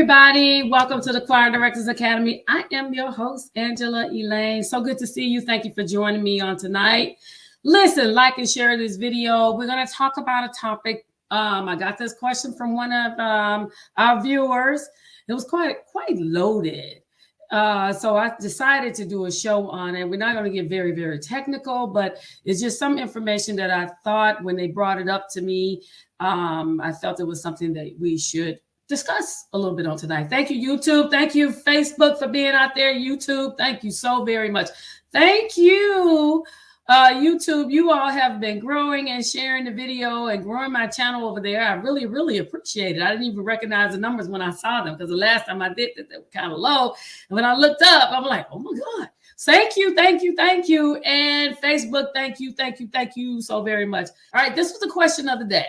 everybody. Welcome to the Choir Directors Academy. I am your host, Angela Elaine. So good to see you. Thank you for joining me on tonight. Listen, like and share this video. We're going to talk about a topic. I got this question from one of our viewers. It was quite loaded. So I decided to do a show on it. We're not going to get very, very technical, but it's just some information that I thought when they brought it up to me, I felt it was something that we should discuss a little bit on tonight. Thank you, YouTube. Thank you, Facebook, for being out there. YouTube, thank you so very much. Thank you, YouTube. You all have been growing and sharing the video and growing my channel over there. I really, really appreciate it. I didn't even recognize the numbers when I saw them because the last time I did that, they were kind of low. And when I looked up, I'm like, oh my God. Thank you, thank you, thank you. And Facebook, thank you, thank you, thank you so very much. All right, this was the question of the day.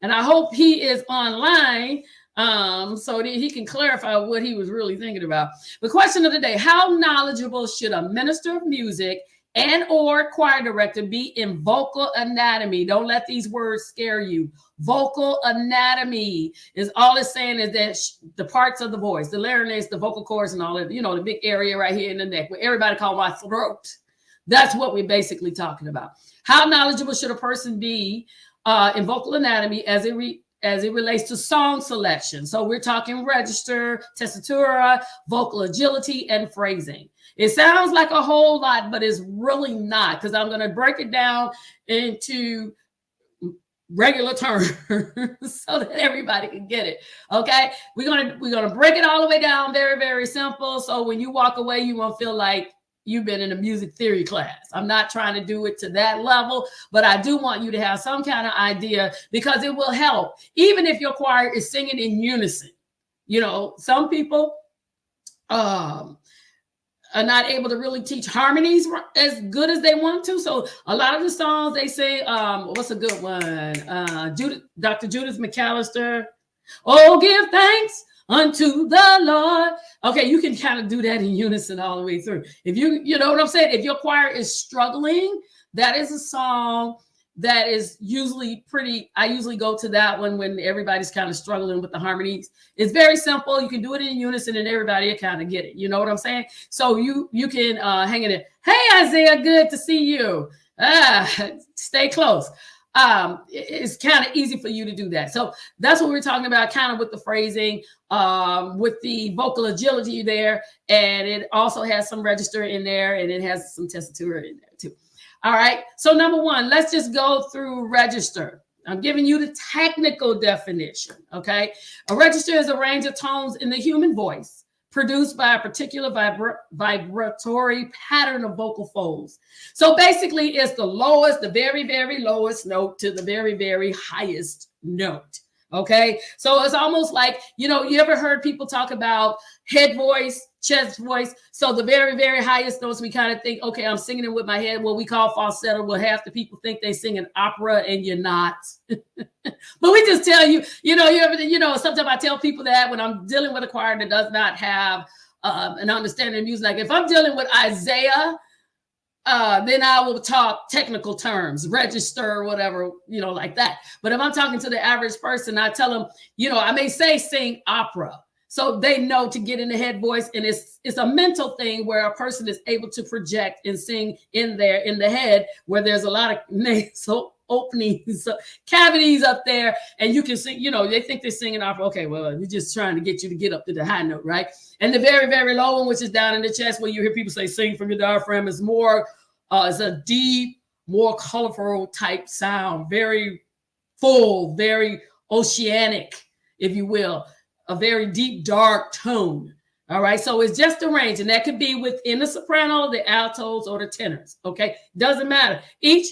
And I hope he is online so that he can clarify what he was really thinking about. The question of the day: how knowledgeable should a minister of music and or choir director be in vocal anatomy? Don't let these words scare you. Vocal anatomy is all it's saying is that the parts of the voice, the larynx, the vocal cords, and all of, you know, the big area right here in the neck, where everybody calls my throat. That's what we're basically talking about. How knowledgeable should a person be in vocal anatomy as it relates to song selection? So we're talking register, tessitura, vocal agility, and phrasing. It sounds like a whole lot, but it's really not, because I'm going to break it down into regular terms so that everybody can get it. Okay, we're gonna break it all the way down, very, very simple. So when you walk away, you won't feel like you've been in a music theory class. I'm not trying to do it to that level, but I do want you to have some kind of idea, because it will help, even if your choir is singing in unison. You know, some people are not able to really teach harmonies as good as they want to. So a lot of the songs they sing, what's a good one? Dr. Judith McAllister, oh, give thanks unto the Lord. Okay, you can kind of do that in unison all the way through. If you know what I'm saying? If your choir is struggling, that is a song that is usually I usually go to that one when everybody's kind of struggling with the harmonies. It's very simple. You can do it in unison and everybody will kind of get it. You know what I'm saying? So you can hang in it. Hey, Isaiah, good to see you. Stay close. It's kind of easy for you to do that. So that's what we're talking about, kind of with the phrasing, with the vocal agility there. And it also has some register in there, and it has some tessitura in there too. All right. So number one, let's just go through register. I'm giving you the technical definition. Okay. A register is a range of tones in the human voice produced by a particular vibratory pattern of vocal folds. So basically it's the lowest, the very, very lowest note to the very, very highest note. Okay. So it's almost like, you know, you ever heard people talk about head voice, chest voice? So the very, very highest notes, we kind of think, okay, I'm singing it with my head, what we call falsetto. Well, half the people think they sing an opera and you're not. But we just tell you, sometimes I tell people that when I'm dealing with a choir that does not have an understanding of music, like if I'm dealing with Isaiah, then I will talk technical terms, register, or whatever, like that. But if I'm talking to the average person, I tell them, I may say sing opera. So they know to get in the head voice. And it's a mental thing where a person is able to project and sing in there in the head, where there's a lot of nasal openings, cavities up there, and you can sing, they think they're singing opera. Okay, well, we're just trying to get you to get up to the high note, right? And the very, very low one, which is down in the chest, where you hear people say sing from your diaphragm, is more, it's a deep, more colorful type sound, very full, very oceanic, if you will, a very deep, dark tone. All right. So it's just a range, and that could be within the soprano, the altos, or the tenors. Okay. Doesn't matter. Each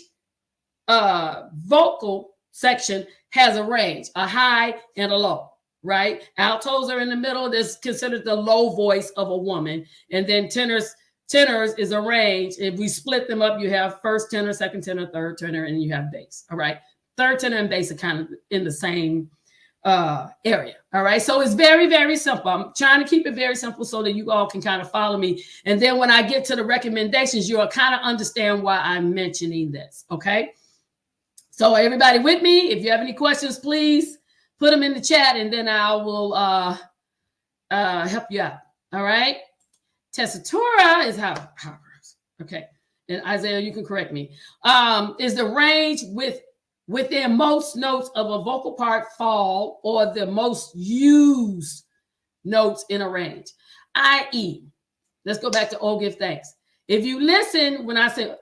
vocal section has a range, a high and a low, right? Altos are in the middle. That's considered the low voice of a woman. And then tenors is a range. If we split them up, you have first tenor, second tenor, third tenor, and you have bass. All right. Third tenor and bass are kind of in the same area. All right. So it's very, very simple. I'm trying to keep it very simple so that you all can kind of follow me. And then when I get to the recommendations, you'll kind of understand why I'm mentioning this. Okay. So everybody with me, if you have any questions, please put them in the chat, and then I will help you out. All right. Tessitura is how it works. Okay. And Isaiah, you can correct me. Is the range within most notes of a vocal part fall or the most used notes in a range. I.e., let's go back to Oh Give Thanks. If you listen when I say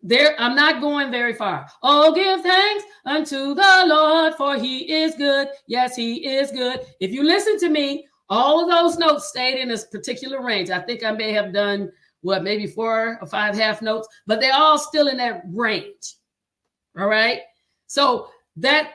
there, I'm not going very far. Oh, give thanks unto the Lord, for he is good. Yes, he is good. If you listen to me, all of those notes stayed in this particular range. I think I may have done maybe 4 or 5 half notes, but they're all still in that range. All right. So that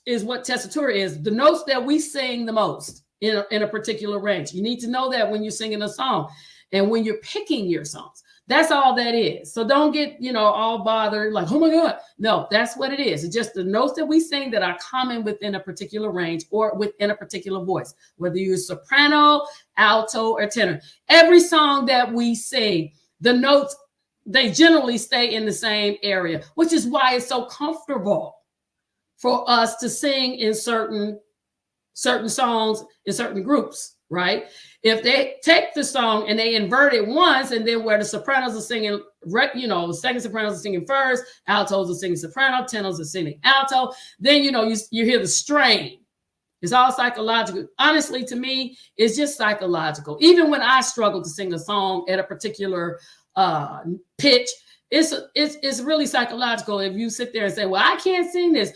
is what tessitura is. The notes that we sing the most in a particular range. You need to know that when you're singing a song and when you're picking your songs. That's all that is. So don't get, all bothered like, oh my God. No, that's what it is. It's just the notes that we sing that are common within a particular range or within a particular voice, whether you're soprano, alto, or tenor. Every song that we sing, the notes, they generally stay in the same area, which is why it's so comfortable for us to sing in certain songs in certain groups, right? If they take the song and they invert it once, and then where the sopranos are singing, second sopranos are singing first, altos are singing soprano, tenors are singing alto, then, you hear the strain. It's all psychological. Honestly, to me, it's just psychological. Even when I struggle to sing a song at a particular pitch, it's really psychological. If you sit there and say, well, I can't sing this.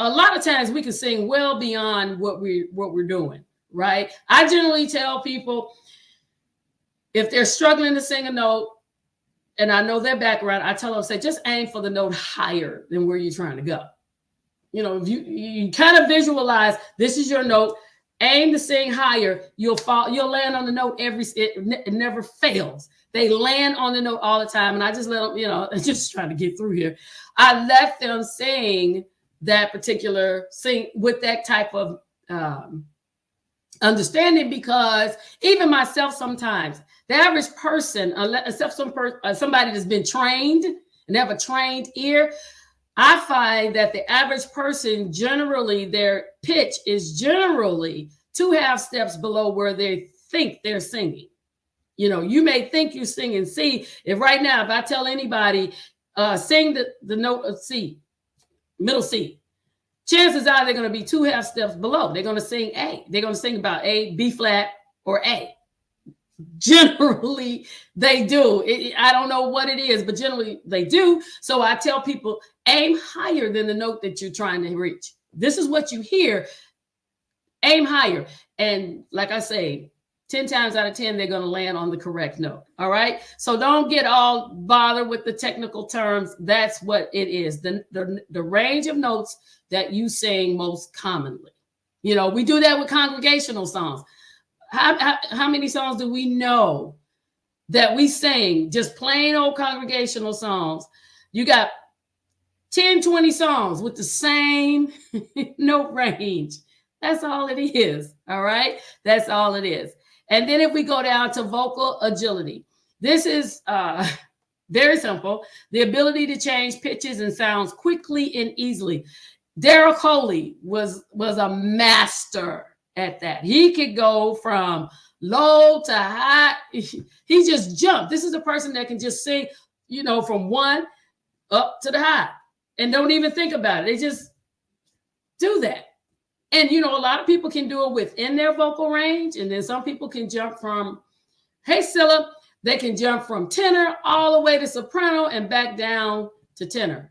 A lot of times we can sing well beyond what we're doing. Right. I generally tell people if they're struggling to sing a note and I know their background, I tell them, say, just aim for the note higher than where you're trying to go. If you kind of visualize this is your note, aim to sing higher, you'll land on the note it never fails. They land on the note all the time. And I just let them, just trying to get through here. I let them sing with that type of understanding, because even myself, sometimes the average person, except somebody that's been trained and have a trained ear, I find that the average person, generally their pitch is generally 2 half steps below where they think they're singing. You may think you're singing C. If I tell anybody, sing the note of C, middle C, chances are they're going to be 2 half steps below. They're going to sing A. They're going to sing about A, B flat, or A. Generally, they do. I don't know what it is, but generally they do. So I tell people, aim higher than the note that you're trying to reach. This is what you hear. Aim higher. And like I say, 10 times out of 10, they're going to land on the correct note. All right. So don't get all bothered with the technical terms. That's what it is. The range of notes that you sing most commonly. We do that with congregational songs. How many songs do we know that we sing, just plain old congregational songs? You got 10, 20 songs with the same note range. That's all it is. All right. That's all it is. And then if we go down to vocal agility, this is very simple. The ability to change pitches and sounds quickly and easily. Daryl Coley was a master at that. He could go from low to high. He just jumped. This is a person that can just sing, from 1 up to the high and don't even think about it. They just do that. And, a lot of people can do it within their vocal range. And then some people can jump from, hey, Scylla, they can jump from tenor all the way to soprano and back down to tenor.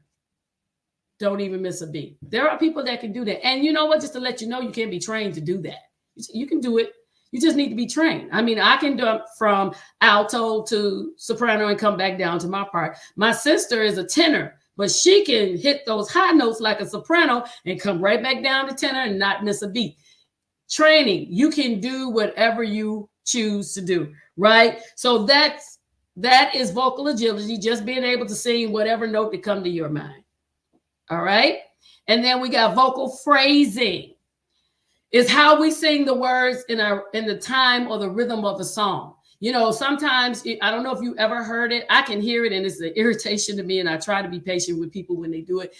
Don't even miss a beat. There are people that can do that. And you know what? Just to let you know, you can't be trained to do that. You can do it. You just need to be trained. I mean, I can jump from alto to soprano and come back down to my part. My sister is a tenor, but she can hit those high notes like a soprano and come right back down to tenor and not miss a beat. Training, you can do whatever you choose to do, right? So that is vocal agility, just being able to sing whatever note that come to your mind. All right. And then we got vocal phrasing. It's how we sing the words in the time or the rhythm of a song. Sometimes, I don't know if you ever heard it. I can hear it and it's an irritation to me. And I try to be patient with people when they do it.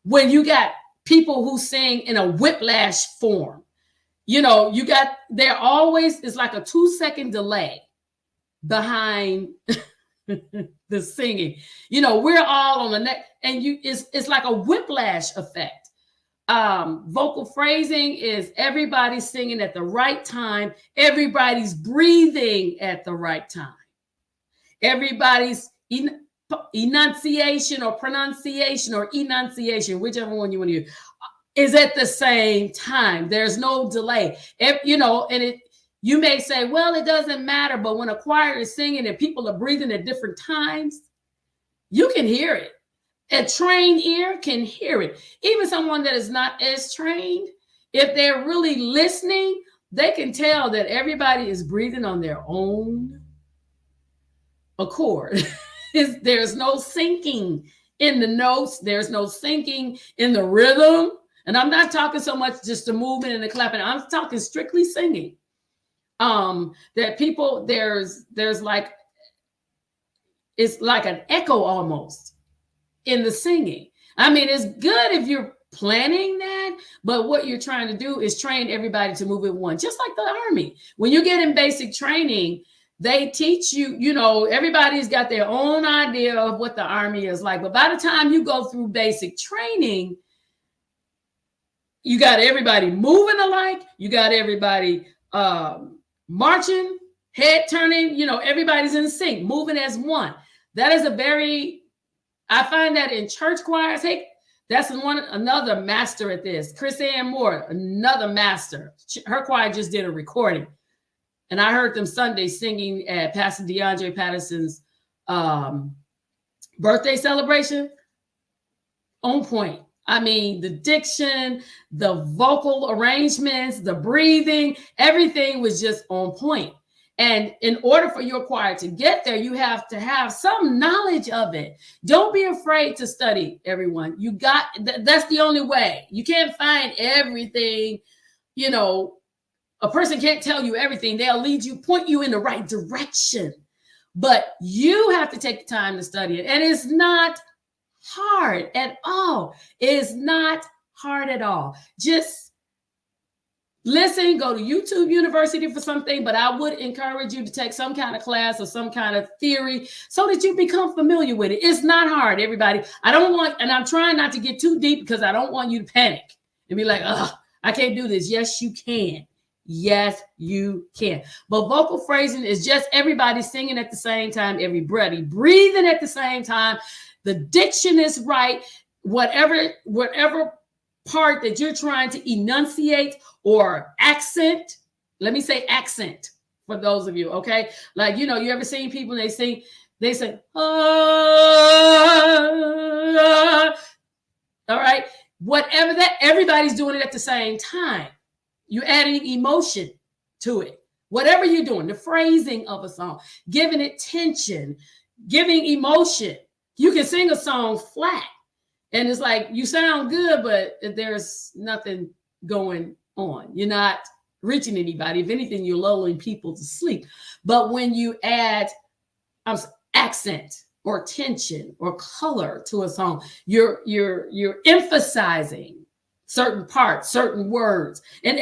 When you got people who sing in a whiplash form, there always is like a 2-second delay behind the singing. We're all on the neck, and it's like a whiplash effect. Vocal phrasing is everybody singing at the right time. Everybody's breathing at the right time. Everybody's enunciation or pronunciation or enunciation, whichever one you want to use, is at the same time. There's no delay. You may say, well, it doesn't matter, but when a choir is singing and people are breathing at different times, you can hear it. A trained ear can hear it. Even someone that is not as trained, if they're really listening, they can tell that everybody is breathing on their own accord. There's no syncing in the notes. There's no syncing in the rhythm. And I'm not talking so much just the movement and the clapping. I'm talking strictly singing. That people, there's like, it's like an echo almost in the singing. I mean, it's good if you're planning that, but what you're trying to do is train everybody to move at one, just like the Army. When you get in basic training, they teach you, everybody's got their own idea of what the Army is like. But by the time you go through basic training, you got everybody moving alike. You got everybody marching, head turning, everybody's in sync, moving as one. That is I find that in church choirs. Hey, that's another master at this. Chris Ann Moore, another master. Her choir just did a recording. And I heard them Sunday singing at Pastor DeAndre Patterson's birthday celebration. On point. I mean, the diction, the vocal arrangements, the breathing, everything was just on point. And in order for your choir to get there, you have to have some knowledge of it. Don't be afraid to study, everyone. That's the only way. You can't find everything. A person can't tell you everything. They'll point you in the right direction. But you have to take the time to study it. And it's not hard at all. It's not hard at all. Just listen, go to YouTube University for something, but I would encourage you to take some kind of class or some kind of theory so that you become familiar with it. It's not hard, everybody. And I'm trying not to get too deep because I don't want you to panic and be like, I can't do this. Yes, you can. Yes, you can. But vocal phrasing is just everybody singing at the same time, everybody breathing at the same time. The diction is right. Whatever part that you're trying to enunciate or accent, let me say accent for those of you, okay? Like, you ever seen people, they say, all right? Whatever that, everybody's doing it at the same time. You're adding emotion to it. Whatever you're doing, the phrasing of a song, giving it tension, giving emotion. You can sing a song flat. And it's like, you sound good, but there's nothing going on. You're not reaching anybody. If anything, you're lulling people to sleep. But when you add accent or tension or color to a song, you're emphasizing certain parts, certain words. And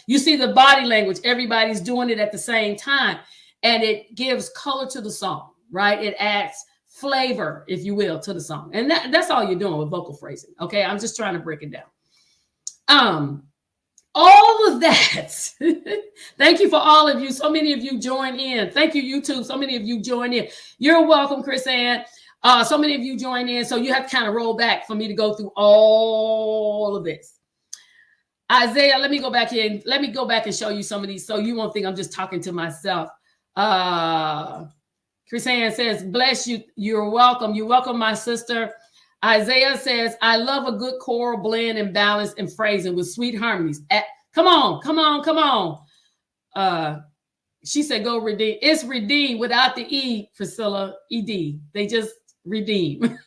you see the body language, everybody's doing it at the same time. And it gives color to the song, right? It adds flavor, if you will, to the song. And that's all you're doing with vocal phrasing. Okay. I'm just trying to break it down. All of that. Thank you for all of you. So many of you joined in. Thank you, YouTube. So many of you joined in. You're welcome, Chris Ann. So many of you joined in. So you have to kind of roll back for me to go through all of this. Isaiah, let me go back here. Let me go back and show you some of these so you won't think I'm just talking to myself. Chris Ann says, bless you. You're welcome. You're welcome, my sister. Isaiah says, I love a good choral blend and balance and phrasing with sweet harmonies. Come on. She said, go redeem. It's redeem without the E, Priscilla, ED. They just redeem.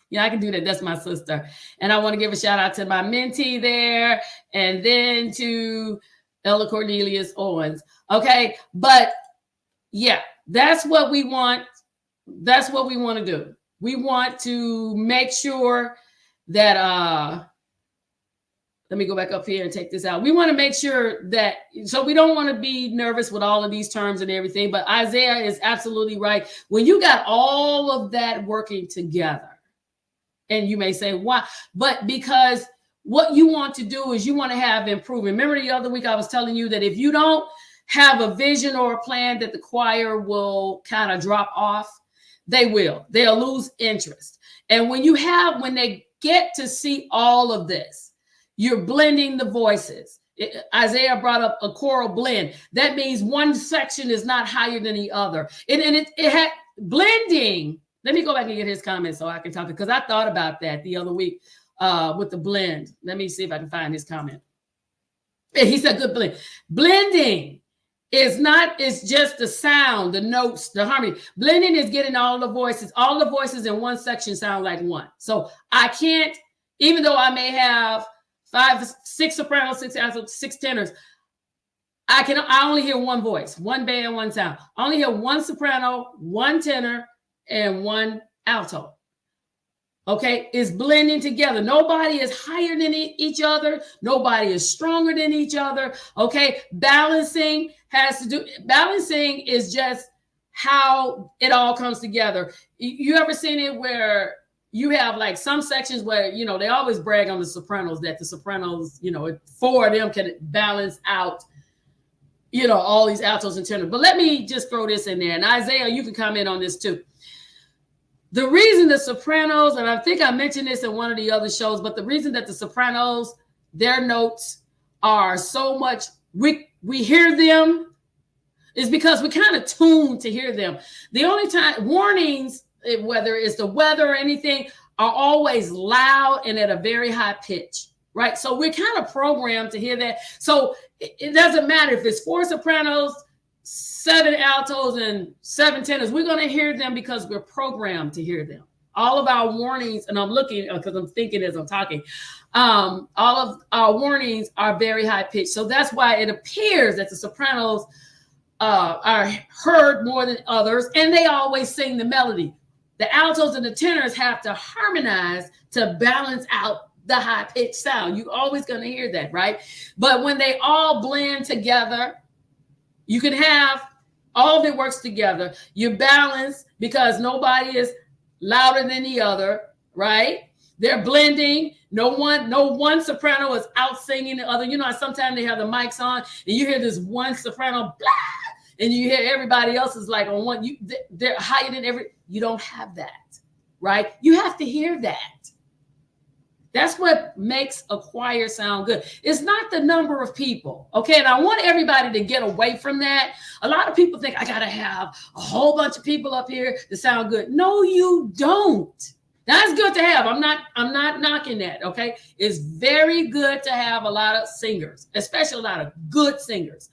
Yeah, I can do that. That's my sister. And I want to give a shout out to my mentee there. And then to Ella Cornelius Owens. Okay. But yeah, that's what we want. That's what we want to do. We want to make sure that Let me go back up here and take this out. We want to make sure that, so we don't want to be nervous with all of these terms and everything, but Isaiah is absolutely right. When you got all of that working together, and you may say, why? But because what you want to do is you want to have improvement. Remember the other week I was telling you that if you don't have a vision or a plan, that the choir will kind of drop off. They will. They'll lose interest. And when they get to see all of this, you're blending the voices. Isaiah brought up a choral blend. That means one section is not higher than the other. And it had blending. Let me go back and get his comment so I can talk, because I thought about that the other week with the blend. Let me see if I can find his comment. He said good blend. Blending it's just the sound, the notes, the harmony. Blending is getting all the voices in one section sound like one. So I can't, even though I may have 6 sopranos, 6 altos, 6 tenors, I only hear one voice, one band, one sound. I only hear one soprano, one tenor, and one alto. Okay, it's blending together. Nobody is higher than each other. Nobody is stronger than each other. Okay, balancing is just how it all comes together. You ever seen it where you have like some sections where, they always brag on the sopranos, that the sopranos, 4 of them can balance out, all these altos and tenors. But let me just throw this in there. And Isaiah, you can comment on this too. The reason the sopranos, and I think I mentioned this in one of the other shows, but the reason that the sopranos, their notes are so much, we hear them, is because we kind of tune to hear them. The only time warnings, whether it's the weather or anything, are always loud and at a very high pitch, right? So we're kind of programmed to hear that. So it doesn't matter if it's 4 sopranos, 7 altos, and 7 tenors. We're going to hear them because we're programmed to hear them. All of our warnings, and I'm looking because I'm thinking as I'm talking, all of our warnings are very high pitched. So that's why it appears that the sopranos are heard more than others, and they always sing the melody. The altos and the tenors have to harmonize to balance out the high-pitched sound. You're always going to hear that, right? But when they all blend together, you can have all of it works together. You balance because nobody is louder than the other, right? They're blending. No one soprano is out singing the other. Sometimes they have the mics on and you hear this one soprano, blah, and you hear everybody else is like on one. They're higher than you don't have that, right? You have to hear that. That's what makes a choir sound good. It's not the number of people, okay? And I want everybody to get away from that. A lot of people think I got to have a whole bunch of people up here to sound good. No, you don't. That's good to have. I'm not knocking that, okay? It's very good to have a lot of singers, especially a lot of good singers.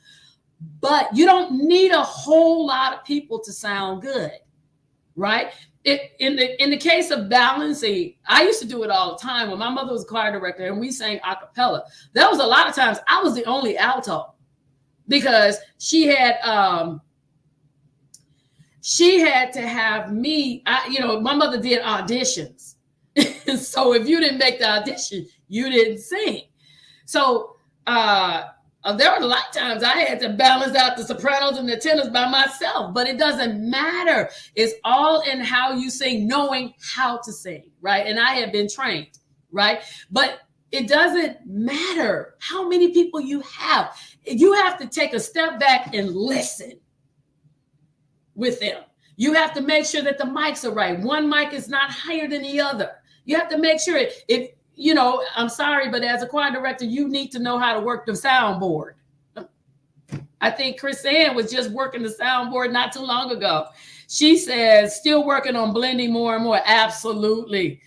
But you don't need a whole lot of people to sound good, right? In the case of balancing, I used to do it all the time when my mother was a choir director and we sang a cappella. That was a lot of times I was the only alto because she had to have me. My mother did auditions, so if you didn't make the audition, you didn't sing. So there were a lot of times I had to balance out the sopranos and the tenors by myself, but it doesn't matter. It's all in how you sing, knowing how to sing, right? And I have been trained, right? But it doesn't matter how many people you have. You have to take a step back and listen with them. You have to make sure that the mics are right. One mic is not higher than the other. You have to make sure I'm sorry, but as a choir director, you need to know how to work the soundboard. I think Chris Ann was just working the soundboard not too long ago. She says, still working on blending more and more. Absolutely.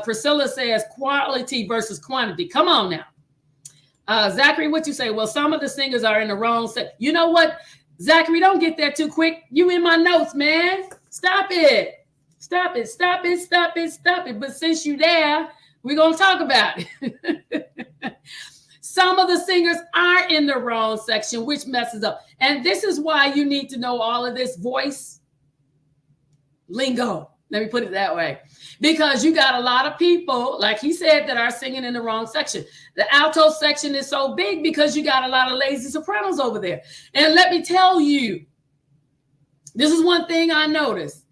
Priscilla says, quality versus quantity. Come on now. Zachary, what you say? Well, some of the singers are in the wrong set. You know what, Zachary, don't get there too quick. You in my notes, man. Stop it. Stop it. Stop it. Stop it. Stop it. But since you're there, we're going to talk about it. Some of the singers are in the wrong section, which messes up. And this is why you need to know all of this voice lingo. Let me put it that way. Because you got a lot of people, like he said, that are singing in the wrong section. The alto section is so big because you got a lot of lazy sopranos over there. And let me tell you, this is one thing I noticed.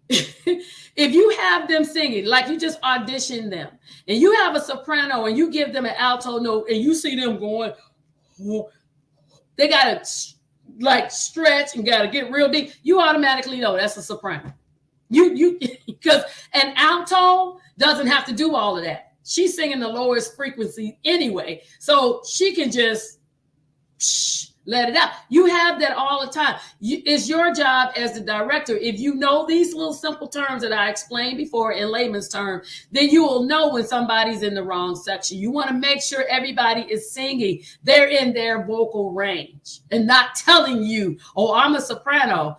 If you have them singing, like you just audition them, and you have a soprano and you give them an alto note and you see them going, they got to like stretch and got to get real deep, you automatically know that's a soprano. Because an alto doesn't have to do all of that. She's singing the lowest frequency anyway, so she can just let it out. You have that all the time. It's your job as the director. If you know these little simple terms that I explained before in layman's terms, then you will know when somebody's in the wrong section. You want to make sure everybody is singing. They're in their vocal range and not telling you, oh, I'm a soprano.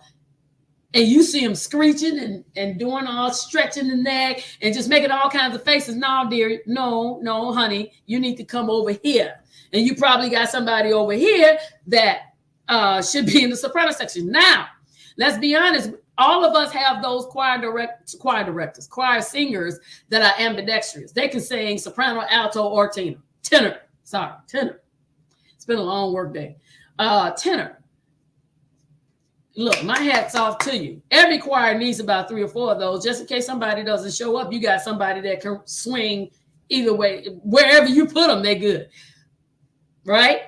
And you see them screeching and doing all stretching the neck and just making all kinds of faces. No, dear. No, honey, you need to come over here. And you probably got somebody over here that should be in the soprano section. Now, let's be honest. All of us have those choir singers that are ambidextrous. They can sing soprano, alto, or tenor. Tenor. It's been a long work day. Tenor. Look, my hat's off to you. Every choir needs about 3 or 4 of those. Just in case somebody doesn't show up, you got somebody that can swing either way. Wherever you put them, they're good. Right?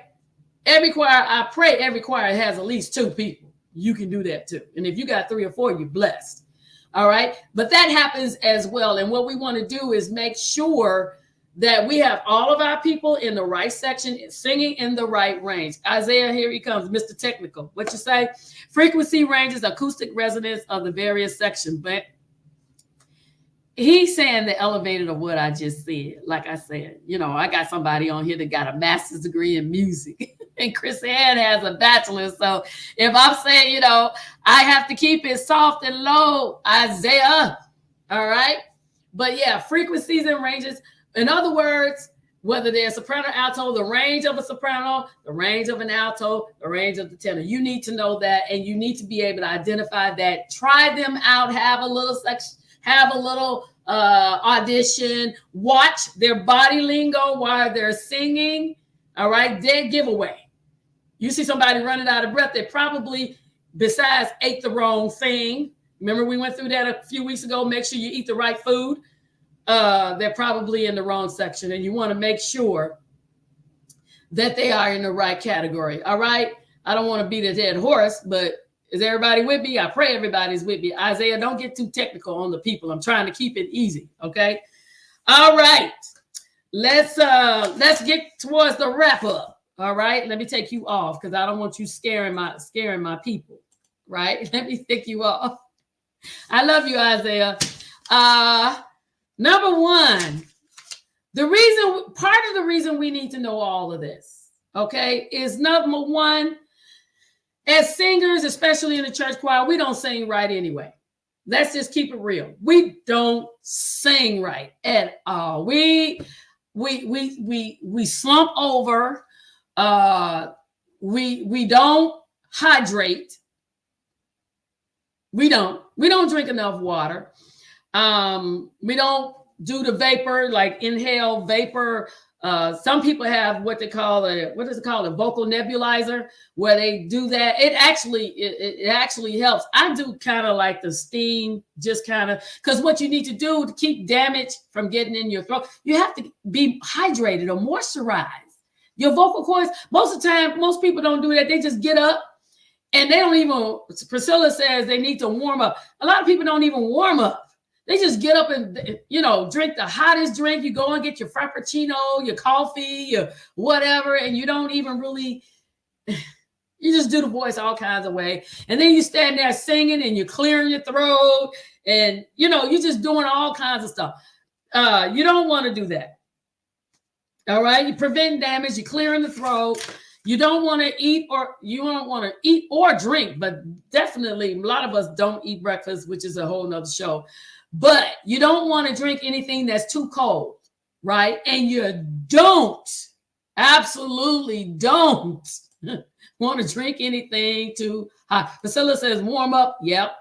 Every choir, I pray every choir has at least 2 people. You can do that too. And if you got 3 or 4, you're blessed. All right? But that happens as well. And what we want to do is make sure that we have all of our people in the right section, singing in the right range. Isaiah, here he comes, Mr. Technical. What you say? Frequency ranges, acoustic resonance of the various sections. But he's saying the elevated of what I just said. Like I said, I got somebody on here that got a master's degree in music. And Chris Ann has a bachelor's. So if I'm saying, I have to keep it soft and low, Isaiah. All right? But yeah, frequencies and ranges. In other words, whether they're soprano, alto, the range of a soprano, the range of an alto, the range of the tenor. You need to know that, and you need to be able to identify that. Try them out, have a little section, have a little audition, watch their body lingo while they're singing. All right, dead giveaway. You see somebody running out of breath, they probably, besides, ate the wrong thing. Remember we went through that a few weeks ago. Make sure you eat the right food. They're probably in the wrong section, and you want to make sure that they are in the right category. All right. I don't want to beat a dead horse, but is everybody with me? I pray everybody's with me. Isaiah, don't get too technical on the people. I'm trying to keep it easy. Okay. All right. Let's get towards the wrap up. All right. Let me take you off because I don't want you scaring my people. Right. Let me take you off. I love you, Isaiah. Number one, part of the reason we need to know all of this, okay, is number one, as singers, especially in the church choir, we don't sing right anyway. Let's just keep it real. We don't sing right at all. We slump over. We don't hydrate. We don't drink enough water. We don't do the vapor, like inhale vapor. Some people have what is it called, a vocal nebulizer, where they do that. It actually helps. I do kind of like the steam, just kind of, because what you need to do to keep damage from getting in your throat, you have to be hydrated or moisturize your vocal cords. Most of the time, most people don't do that. They just get up and they don't even, Priscilla says they need to warm up. A lot of people don't even warm up. They just get up and, drink the hottest drink. You go and get your frappuccino, your coffee, your whatever, and you don't even really, you just do the voice all kinds of way. And then you stand there singing and you're clearing your throat and, you're just doing all kinds of stuff. You don't want to do that. All right. You prevent damage. You're clearing the throat. You don't want to eat or drink, but definitely a lot of us don't eat breakfast, which is a whole nother show. But you don't want to drink anything that's too cold, right? And you absolutely don't Want to drink anything too hot. Priscilla says, warm up. Yep.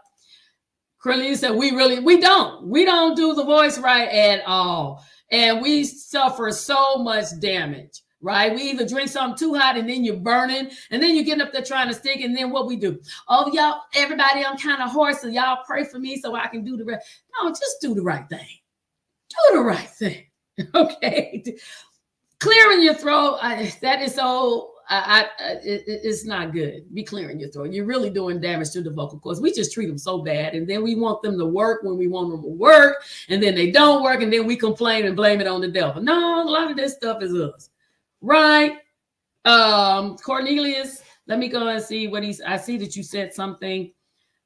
Cornelia said, we don't do the voice right at all. And we suffer so much damage, right? We either drink something too hot and then you're burning and then you're getting up there trying to stick. And then what we do? Oh, y'all, everybody, I'm kind of hoarse. So y'all pray for me so I can do the rest. No, just do the right thing. Do the right thing. Okay. Clearing your throat. That is so... it's not good. Be clearing your throat. You're really doing damage to the vocal cords. We just treat them so bad, and then we want them to work when we want them to work, and then they don't work, and then we complain and blame it on the devil. No, a lot of this stuff is us, right? Cornelius, let me go and see what I see that you said something.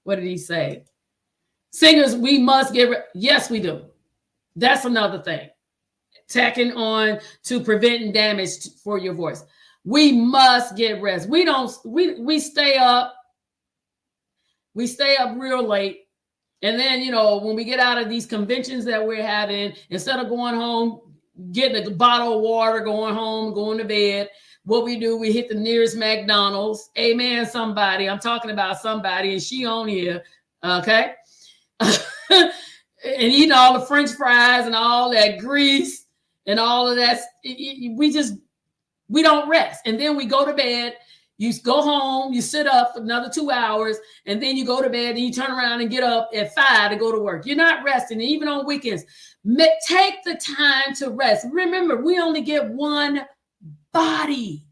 What did he say? Singers, we must get yes, we do. That's another thing. Tacking on to preventing damage for your voice. We must get rest. We stay up. We stay up real late. And then, when we get out of these conventions that we're having, instead of going home, getting a bottle of water, going home, going to bed, what we do, we hit the nearest McDonald's. Amen, somebody. I'm talking about somebody, and she on here. Okay. And eating all the French fries and all that grease and all of that. We don't rest. And then we go to bed. You go home, you sit up for another 2 hours, and then you go to bed and you turn around and get up at 5 to go to work. You're not resting, even on weekends. Take the time to rest. Remember, we only get one body.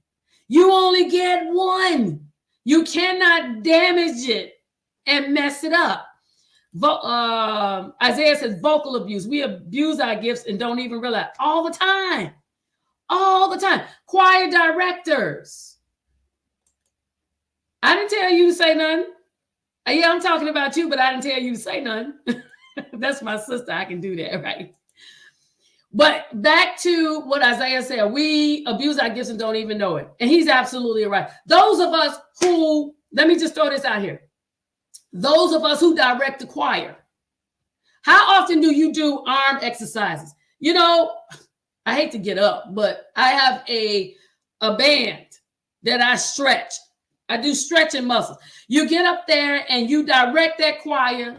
You only get one. You cannot damage it and mess it up. Isaiah says vocal abuse. We abuse our gifts and don't even realize all the time. All the time. Choir directors. I didn't tell you to say nothing. Yeah, I'm talking about you, but I didn't tell you to say nothing. That's my sister. I can do that, right? But back to what Isaiah said. We abuse our gifts and don't even know it. And he's absolutely right. Those of us who, let me just throw this out here. Those of us who direct the choir. How often do you do arm exercises? I hate to get up, but I have a band that I stretch. I do stretching muscles. You get up there and you direct that choir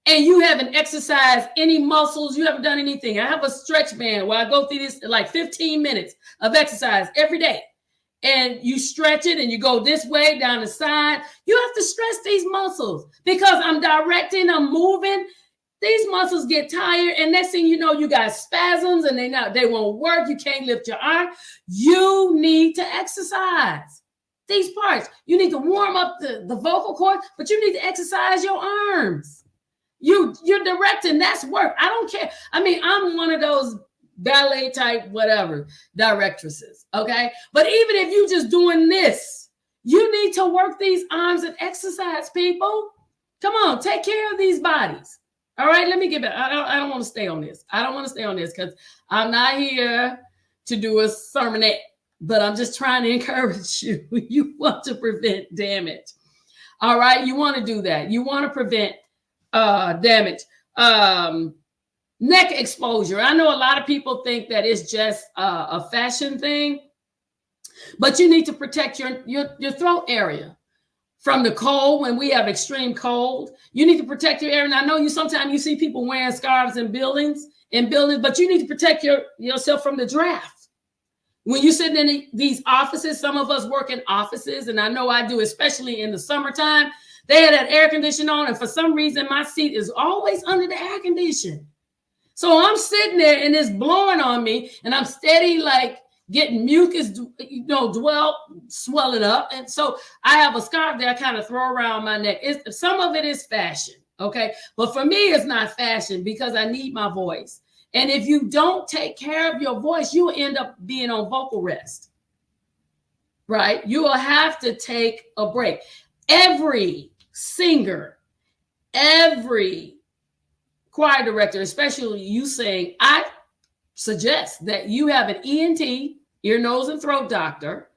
and you haven't exercised any muscles. You haven't done anything. I have a stretch band where I go through this like 15 minutes of exercise every day. And you stretch it and you go this way down the side. You have to stretch these muscles because I'm directing, I'm moving. These muscles get tired, and next thing you know, you got spasms, and they won't work. You can't lift your arm. You need to exercise these parts. You need to warm up the vocal cord, but you need to exercise your arms. You're directing. That's work. I don't care. I mean, I'm one of those ballet type whatever directresses. Okay, but even if you just doing this, you need to work these arms and exercise. People, come on, take care of these bodies. All right, let me get back. I don't want to stay on this. I don't want to stay on this because I'm not here to do a sermonette, but I'm just trying to encourage you. You want to prevent damage. All right, you want to do that. You want to prevent damage. Neck exposure. I know a lot of people think that it's just a fashion thing, but you need to protect your throat area. From the cold, when we have extreme cold, you need to protect your area. And I know sometimes you see people wearing scarves in buildings, but you need to protect yourself from the draft. When you're sitting in these offices, some of us work in offices, and I know I do, especially in the summertime, they had that air conditioning on, and for some reason, my seat is always under the air condition. So I'm sitting there, and it's blowing on me, and I'm steady, getting mucus, swelling up. And so I have a scarf that I kind of throw around my neck. Some of it is fashion, okay? But for me, it's not fashion because I need my voice. And if you don't take care of your voice, you will end up being on vocal rest, right? You will have to take a break. Every singer, every choir director, especially you sing, I suggest that you have an ENT, ear, nose, and throat doctor,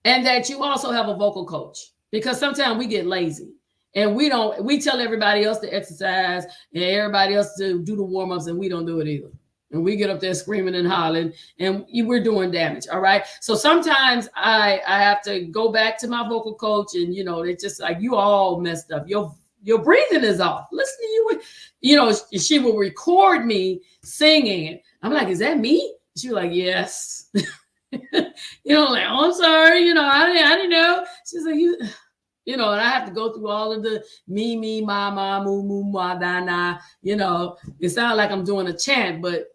and that you also have a vocal coach, because sometimes we get lazy and we tell everybody else to exercise and everybody else to do the warm-ups, and we don't do it either. and we get up there screaming and hollering, and we're doing damage. All right. So sometimes I have to go back to my vocal coach, and it's just like, you all messed up. Your breathing is off. Listen to you. She will record me singing. I'm like, is that me? She was like, yes. Like, oh, I'm sorry. I didn't know. She's like, and I have to go through all of the me, ma, moo, moo, ma, da, na. It sounds like I'm doing a chant, but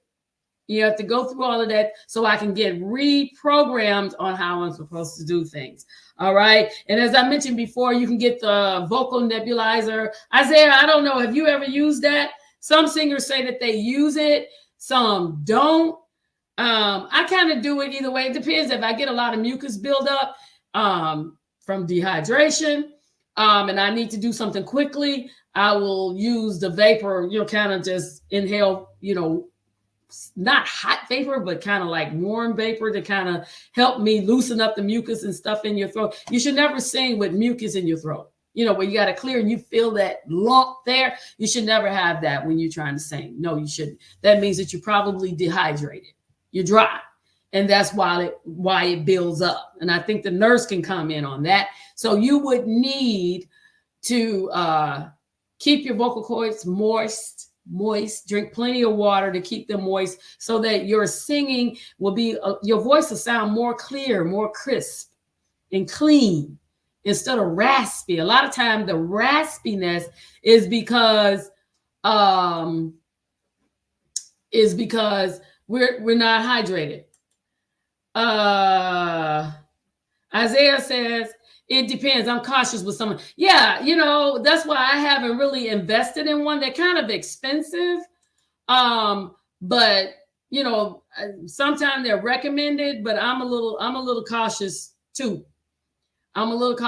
you have to go through all of that so I can get reprogrammed on how I'm supposed to do things. All right. And as I mentioned before, you can get the vocal nebulizer. Isaiah, I don't know. Have you ever used that? Some singers say that they use it. Some don't. I kind of do it either way. It depends. If I get a lot of mucus buildup from dehydration and I need to do something quickly, I will use the vapor, kind of just inhale, not hot vapor, but kind of like warm vapor to kind of help me loosen up the mucus and stuff in your throat. You should never sing with mucus in your throat, where you got to clear and you feel that lump there. You should never have that when you're trying to sing. No, you shouldn't. That means that you're probably dehydrated. You're dry. And that's why it builds up. And I think the nurse can come in on that. So you would need to keep your vocal cords moist, drink plenty of water to keep them moist so that your singing will be, your voice will sound more clear, more crisp and clean instead of raspy. A lot of time the raspiness is because we're not hydrated. Isaiah says, it depends. I'm cautious with someone. Yeah, that's why I haven't really invested in one. They're kind of expensive. But sometimes they're recommended, but I'm a little cautious too. What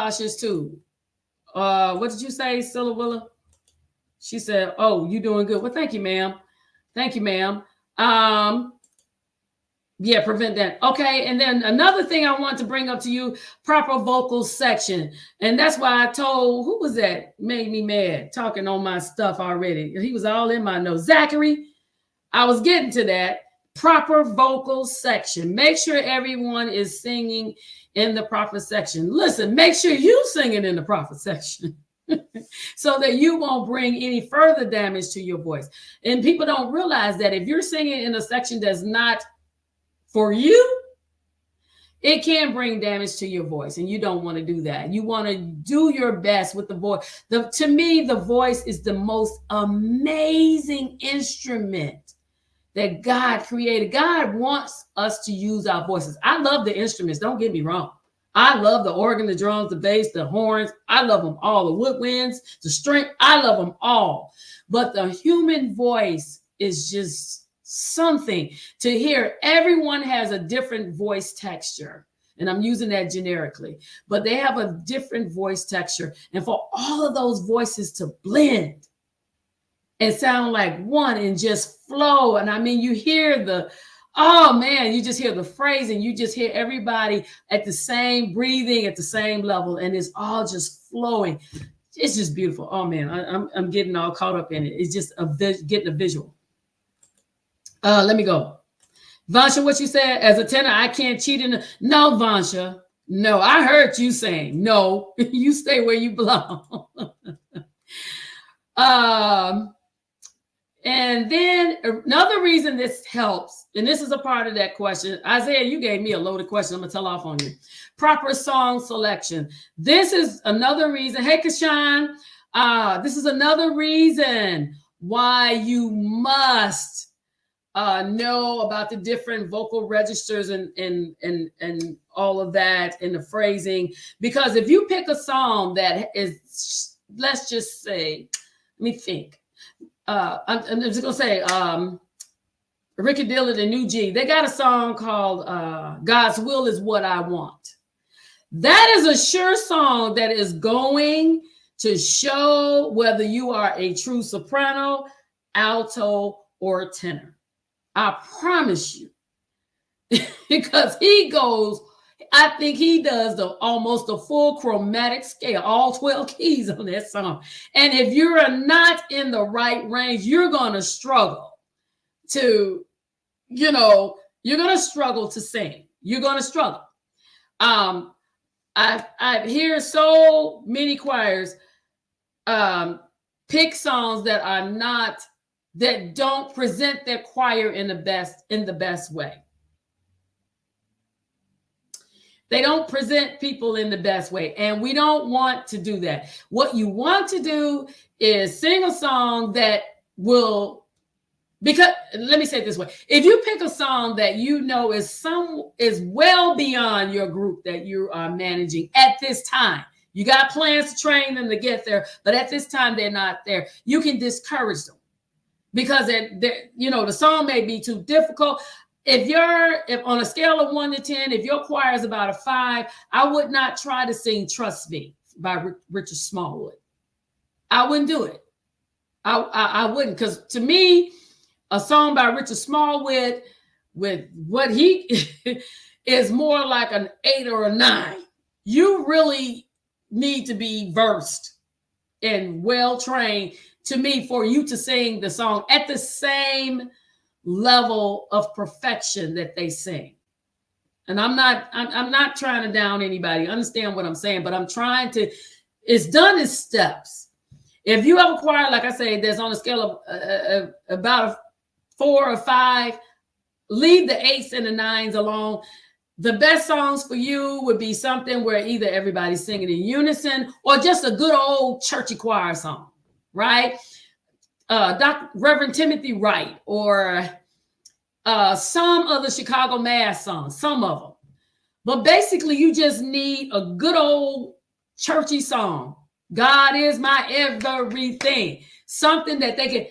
did you say, Sillawilla? She said, oh, you doing good. Well, thank you, ma'am. Yeah, prevent that. Okay. And then another thing I want to bring up to you, proper vocal section. And that's why I told, who was that? Made me mad talking on my stuff already. He was all in my notes. Zachary, I was getting to that. Proper vocal section. Make sure everyone is singing in the proper section. Listen, make sure you singing in the proper section. So that you won't bring any further damage to your voice. And people don't realize that if you're singing in a section that's not for you, it can bring damage to your voice, and you don't want to do that. You want to do your best with the voice. To me, the voice is the most amazing instrument that God created. God wants us to use our voices. I love the instruments. Don't get me wrong. I love the organ, the drums, the bass, the horns. I love them all. The woodwinds, the string. I love them all. But the human voice is just something to hear. Everyone has a different voice texture, and I'm using that generically, but they have a different voice texture. And for all of those voices to blend and sound like one and just flow. And I mean, you hear you just hear the phrasing. You just hear everybody at the same breathing, at the same level, and it's all just flowing. It's just beautiful. Oh man, I'm getting all caught up in it. It's just getting a visual. Let me go. Vansha, what you said, as a tenor, I can't cheat no, Vansha. No, I heard you saying no. You stay where you belong. And then another reason this helps, and this is a part of that question. Isaiah, you gave me a loaded question. I'm gonna tell off on you. Proper song selection. This is another reason. Hey, Kashan. This is another reason why you must know about the different vocal registers and all of that and the phrasing. Because if you pick a song that is, let's just say, let me think. I'm just gonna say Ricky Dillard and New G, they got a song called God's Will Is What I Want. That is a sure song that is going to show whether you are a true soprano, alto, or tenor. I promise you. Because he goes, I think he does almost the full chromatic scale, all 12 keys on that song. And if you're not in the right range, you're going to struggle to you're going to struggle to sing. You're going to struggle. I hear so many choirs pick songs that don't present their choir in the best way. They don't present people in the best way. And we don't want to do that. What you want to do is sing a song that will, because let me say it this way. If you pick a song that is well beyond your group that you are managing at this time, you got plans to train them to get there, but at this time they're not there, you can discourage them because the song may be too difficult. If on a scale of 1 to 10, if your choir is about a 5, I would not try to sing "Trust Me" by Richard Smallwood. I wouldn't do it. I wouldn't, because to me, a song by Richard Smallwood with what he is more like an 8 or a 9. You really need to be versed and well trained, to me, for you to sing the song at the same level of perfection that they sing. And I'm not trying to down anybody. Understand what I'm saying, but I'm trying to, it's done in steps. If you have a choir, like I say, that's on a scale of about a 4 or 5, leave the 8s and the 9s alone. The best songs for you would be something where either everybody's singing in unison or just a good old churchy choir song, right? Reverend Timothy Wright, or some of the Chicago Mass songs, some of them. But basically, you just need a good old churchy song. God is my everything. Something that they can,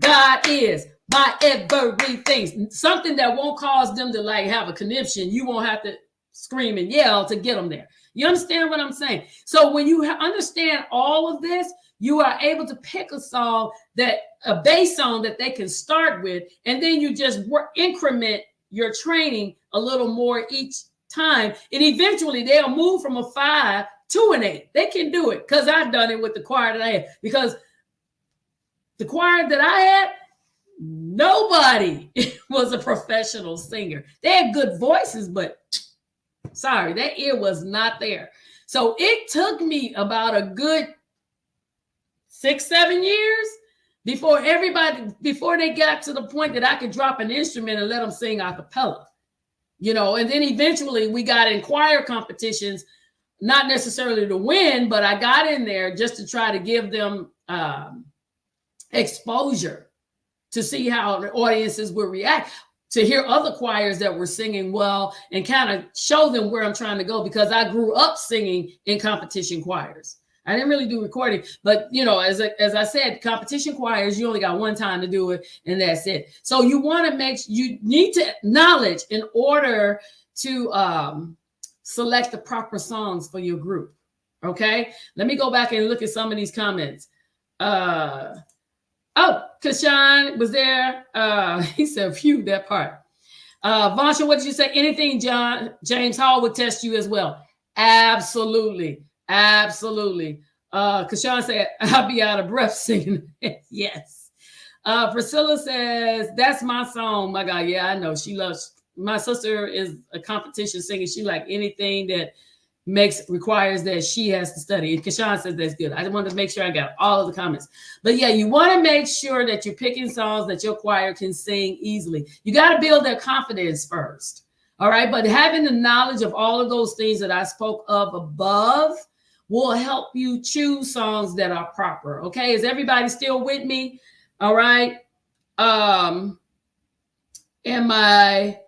God is my everything. Something that won't cause them to have a conniption. You won't have to scream and yell to get them there. You understand what I'm saying? So when you understand all of this, you are able to pick a bass song that they can start with, and then you just increment your training a little more each time, and eventually they'll move from a 5 to an 8. They can do it, because I've done it with the choir that I had. Because the choir that I had, nobody was a professional singer. They had good voices, but sorry, that ear was not there. So it took me about a good 6-7 years before they got to the point that I could drop an instrument and let them sing a cappella, and then eventually we got in choir competitions, not necessarily to win, but I got in there just to try to give them exposure to see how the audiences would react, to hear other choirs that were singing well and kind of show them where I'm trying to go, because I grew up singing in competition choirs. I didn't really do recording, but as I said, competition choirs, you only got one time to do it, and that's it. So you need to knowledge in order to select the proper songs for your group. Okay, let me go back and look at some of these comments. Kashan was there. He said, "Phew, that part." Vansha, what did you say? Anything James Hall would test you as well. Absolutely. Kashan said, "I'll be out of breath singing." Yes. Priscilla says, "That's my song." My God, yeah, I know. She loves. My sister is a competition singer. She like anything that requires that she has to study. And Kashan says that's good. I just wanted to make sure I got all of the comments. But yeah, you want to make sure that you're picking songs that your choir can sing easily. You got to build their confidence first. All right. But having the knowledge of all of those things that I spoke of above will help you choose songs that are proper. Okay. Is everybody still with me? All right. And my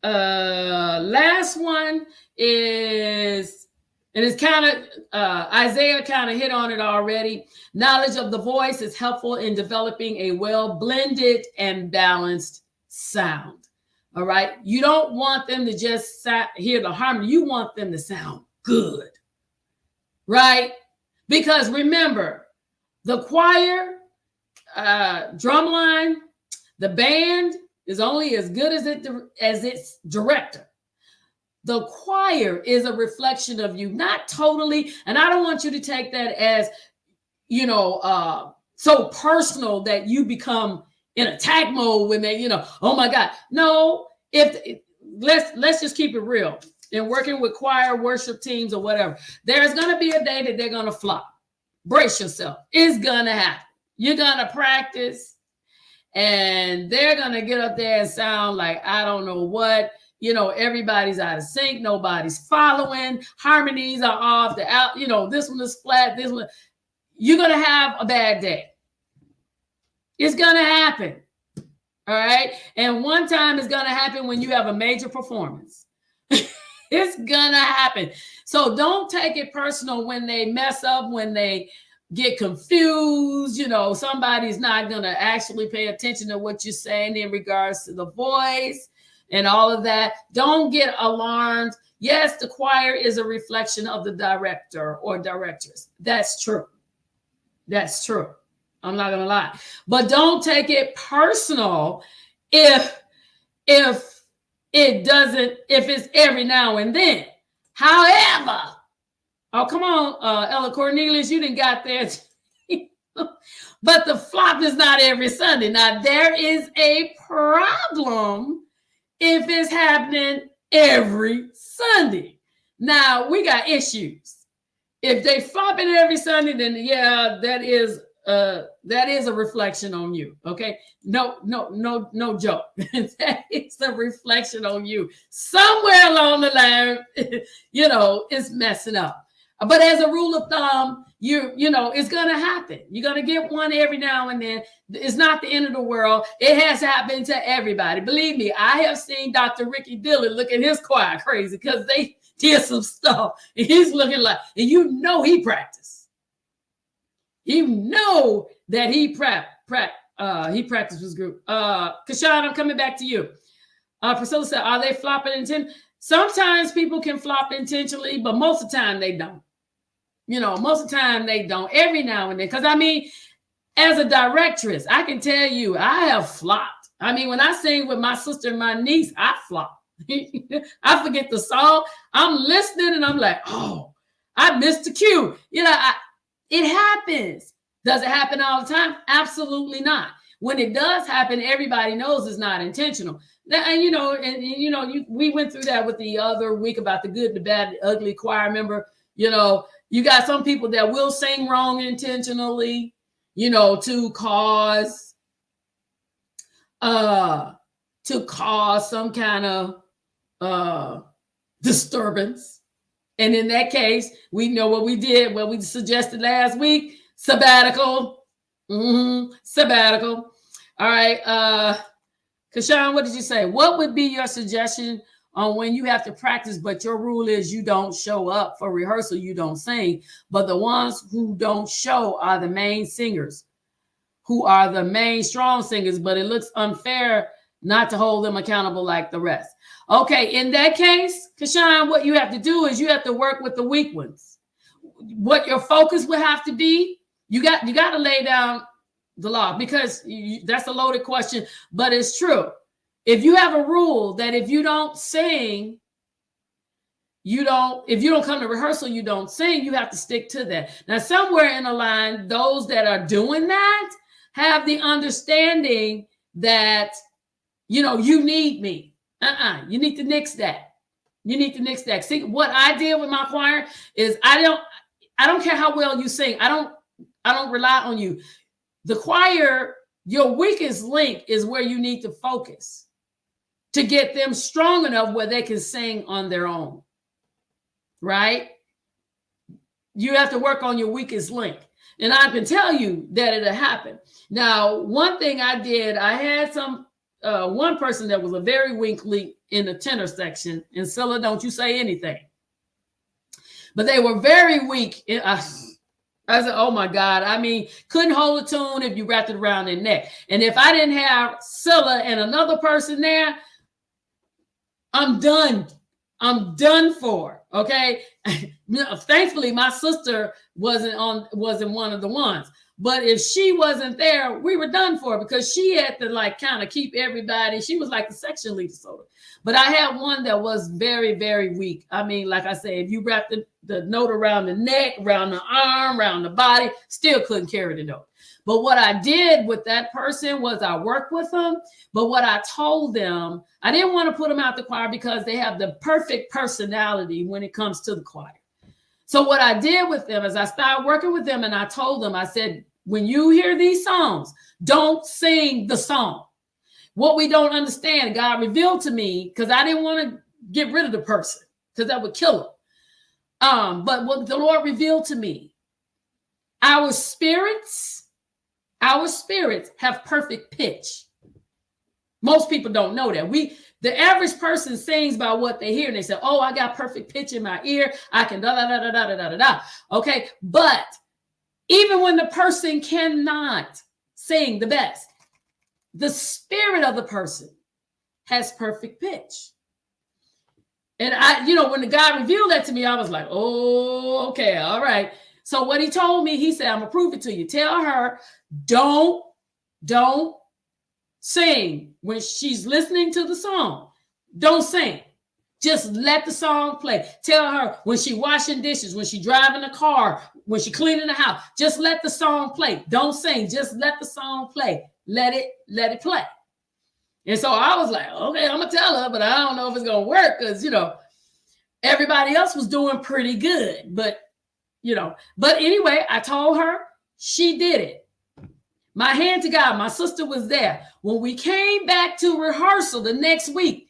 last one is, and it's kind of Isaiah kind of hit on it already. Knowledge of the voice is helpful in developing a well blended and balanced sound. All right. You don't want them to just hear the harmony. You want them to sound good. Right. Because remember, the choir, drumline, the band is only as good as its director. The choir is a reflection of you, not totally. And I don't want you to take that as, so personal that you become in attack mode when they, oh my God. No, let's just keep it real. In working with choir, worship teams, or whatever, there's going to be a day that they're going to flop. Brace yourself. It's going to happen. You're going to practice, and they're going to get up there and sound like I don't know what. Everybody's out of sync. Nobody's following. Harmonies are off. This one is flat. This one. You're going to have a bad day. It's going to happen. All right. And one time it's going to happen when you have a major performance. It's going to happen. So don't take it personal when they mess up, when they get confused. Somebody's not going to actually pay attention to what you're saying in regards to the voice and all of that. Don't get alarmed. Yes, the choir is a reflection of the director or directress. That's true. That's true. I'm not going to lie. But don't take it personal if it's every now and then. However, oh, come on, Ella Cornelius, you didn't got there. But the flop is not every Sunday. Now, there is a problem if it's happening every Sunday. Now, we got issues. If they flopping every Sunday, then yeah, that is a reflection on you. Okay. No joke. That is a reflection on you. Somewhere along the line, it's messing up. But as a rule of thumb, it's going to happen. You're going to get one every now and then. It's not the end of the world. It has happened to everybody. Believe me, I have seen Dr. Ricky Dillon look at his choir crazy because they did some stuff. And he's looking like, and he practiced. You know that he practiced his group. Kashan, I'm coming back to you. Priscilla said, are they flopping intentionally? Sometimes people can flop intentionally, but most of the time they don't. Most of the time they don't. Every now and then. Because as a directress, I can tell you, I have flopped. When I sing with my sister and my niece, I flop. I forget the song. I'm listening and I'm like, oh, I missed the cue. It happens. Does it happen all the time? Absolutely not. When it does happen, everybody knows it's not intentional. And we went through that with the other week about the good, the bad, the ugly choir member. You got some people that will sing wrong intentionally, to cause some kind of disturbance. And in that case, we know what we did, what we suggested last week, sabbatical. Sabbatical. All right. Kashan, what did you say? What would be your suggestion on when you have to practice, but your rule is you don't show up for rehearsal, you don't sing, but the ones who don't show are the main singers, who are the main strong singers, but it looks unfair not to hold them accountable like the rest. Okay, in that case, Kashan, what you have to do is you have to work with the weak ones. What your focus will have to be, you got to lay down the law, because that's a loaded question, but it's true. If you have a rule that if you don't sing, if you don't come to rehearsal, you don't sing, you have to stick to that. Now, somewhere in the line, those that are doing that have the understanding that, you need me. You need to nix that. You need to nix that. See, what I did with my choir is I don't care how well you sing. I don't rely on you. The choir, your weakest link is where you need to focus to get them strong enough where they can sing on their own, right? You have to work on your weakest link. And I can tell you that it'll happen. Now, one thing I did, I had one person that was a very weak link in the tenor section. And Scylla, don't you say anything. But they were very weak. I said, oh my God. Couldn't hold a tune if you wrapped it around their neck. And if I didn't have Scylla and another person there, I'm done. I'm done for. Okay. Thankfully, my sister wasn't one of the ones. But if she wasn't there, we were done for, because she had to kind of keep everybody. She was like the section leader. But I had one that was very, very weak. Like I said, if you wrap the note around the neck, around the arm, around the body, still couldn't carry the note. But what I did with that person was I worked with them. But what I told them, I didn't want to put them out the choir because they have the perfect personality when it comes to the choir. So what I did with them is I started working with them, and I told them, I said, when you hear these songs, don't sing the song. What we don't understand, God revealed to me, because I didn't want to get rid of the person because that would kill them. But what the Lord revealed to me, our spirits have perfect pitch. Most people don't know that. The average person sings by what they hear, and they say, oh, I got perfect pitch in my ear. I can da da da da da da da da. Okay, but even when the person cannot sing the best, the spirit of the person has perfect pitch. And when the God revealed that to me, I was like, oh, okay, all right. So what he told me, he said, I'm gonna prove it to you. Tell her, don't sing when she's listening to the song. Don't sing. Just let the song play. Tell her when she washing dishes, when she driving the car, when she cleaning the house, just let the song play. Don't sing. Just let the song play. Let it play. And so I was like, okay, I'm gonna tell her, but I don't know if it's gonna work because everybody else was doing pretty good. But anyway, I told her, she did it. My hand to God, my sister was there. When we came back to rehearsal the next week,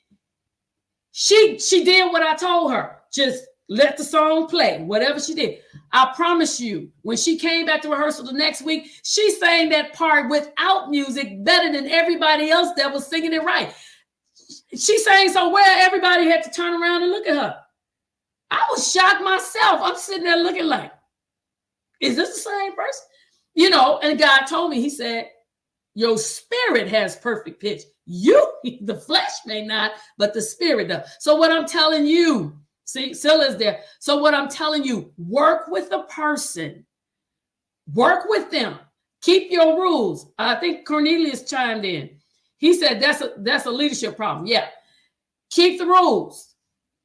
she did what I told her. Just let the song play, whatever she did. I promise you, when she came back to rehearsal the next week, she sang that part without music better than everybody else that was singing it right. She sang so well, everybody had to turn around and look at her. I was shocked myself. I'm sitting there looking like, is this the same person? And God told me, he said, your spirit has perfect pitch. The flesh may not, but the spirit does. So what I'm telling you, see, Scylla's there. So what I'm telling you, work with a person. Work with them. Keep your rules. I think Cornelius chimed in. He said that's a leadership problem. Yeah. Keep the rules.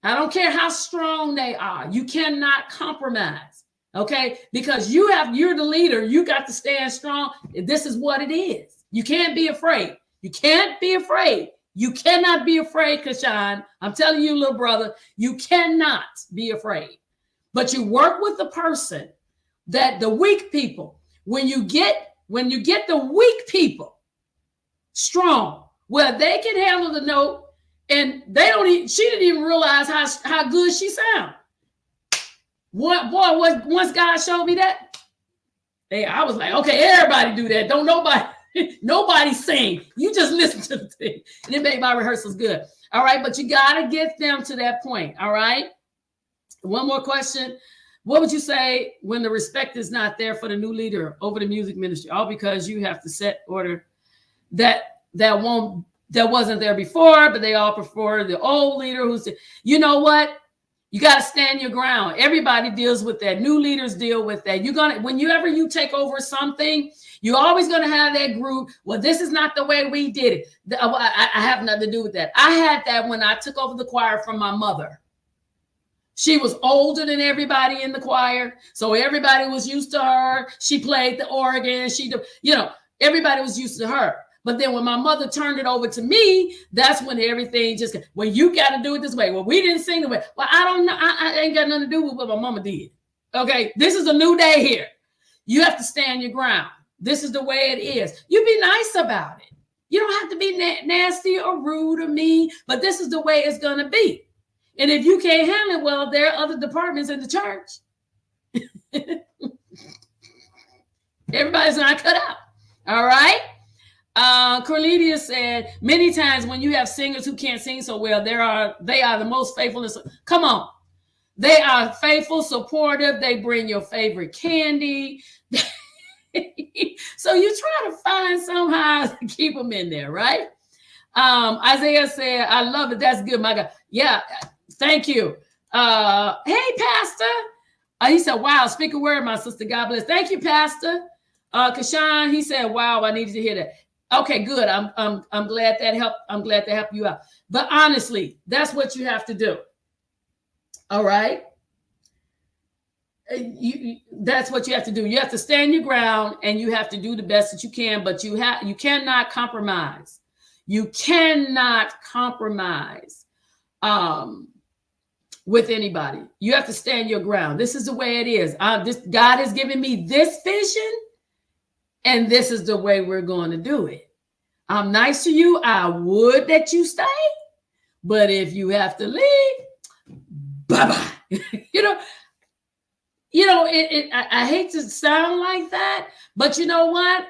I don't care how strong they are. You cannot compromise. Okay? Because you're the leader. You got to stand strong. This is what it is. You can't be afraid. You can't be afraid. You cannot be afraid, Kashan. I'm telling you, little brother, you cannot be afraid. But you work with the person that the weak people, when you get the weak people strong, where they can handle the note, and she didn't even realize how good she sound. Once God showed me that, I was like, okay, everybody do that. Don't nobody sing. You just listen to the thing. And it made my rehearsals good. All right, but you got to get them to that point. All right. One more question. What would you say when the respect is not there for the new leader over the music ministry? All because you have to set order that wasn't there before, but they all prefer the old leader who's, you know what? You got to stand your ground. Everybody deals with that. New leaders deal with that. Whenever you take over something, you're always going to have that group. Well, this is not the way we did it. I have nothing to do with that. I had that when I took over the choir from my mother. She was older than everybody in the choir, so everybody was used to her. She played the organ. Everybody was used to her. But then when my mother turned it over to me, that's when everything you got to do it this way. Well, we didn't sing the way. Well, I don't know. I ain't got nothing to do with what my mama did. Okay, this is a new day here. You have to stand your ground. This is the way it is. You be nice about it. You don't have to be nasty or rude or mean, but this is the way it's going to be. And if you can't handle it, well, there are other departments in the church. Everybody's not cut out. All right. Cornelius said, many times when you have singers who can't sing so well, they are the most faithful. Come on. They are faithful, supportive. They bring your favorite candy. So you try to find somehow to keep them in there, right? Isaiah said, I love it. That's good, my God. Yeah, thank you. Hey, Pastor. He said, wow, speak a word, my sister. God bless. Thank you, Pastor. Kashan, he said, wow, I needed to hear that. Okay, good. I'm glad that helped. I'm glad to help you out. But honestly, that's what you have to do. All right. That's what you have to do. You have to stand your ground and you have to do the best that you can, but you cannot compromise. You cannot compromise with anybody. You have to stand your ground. This is the way it is. God has given me this vision, and this is the way we're going to do it. I'm nice to you. I would that you stay, but if you have to leave, bye-bye. I hate to sound like that, but you know what?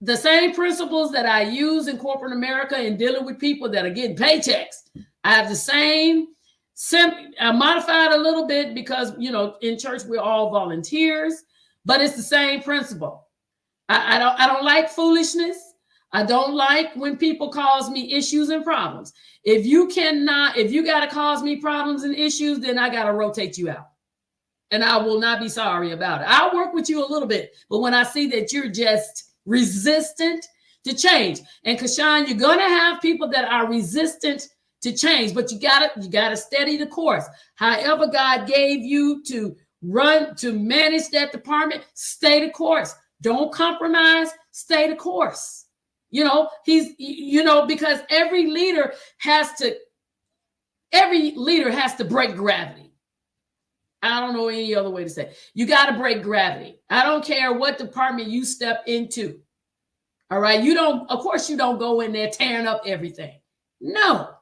The same principles that I use in corporate America in dealing with people that are getting paychecks, I have the same. I modified a little bit because, in church, we're all volunteers, but it's the same principle. I don't like foolishness. I don't like when people cause me issues and problems. If you got to cause me problems and issues, then I got to rotate you out. And I will not be sorry about it. I'll work with you a little bit, but when I see that you're just resistant to change, and Kashawn, you're going to have people that are resistant to change, but you gotta steady the course. However God gave you to manage that department, stay the course. Don't compromise, stay the course. Because every leader has to break gravity. I don't know any other way to say it. You got to break gravity. I don't care what department you step into. All right. Of course you don't go in there tearing up everything. No.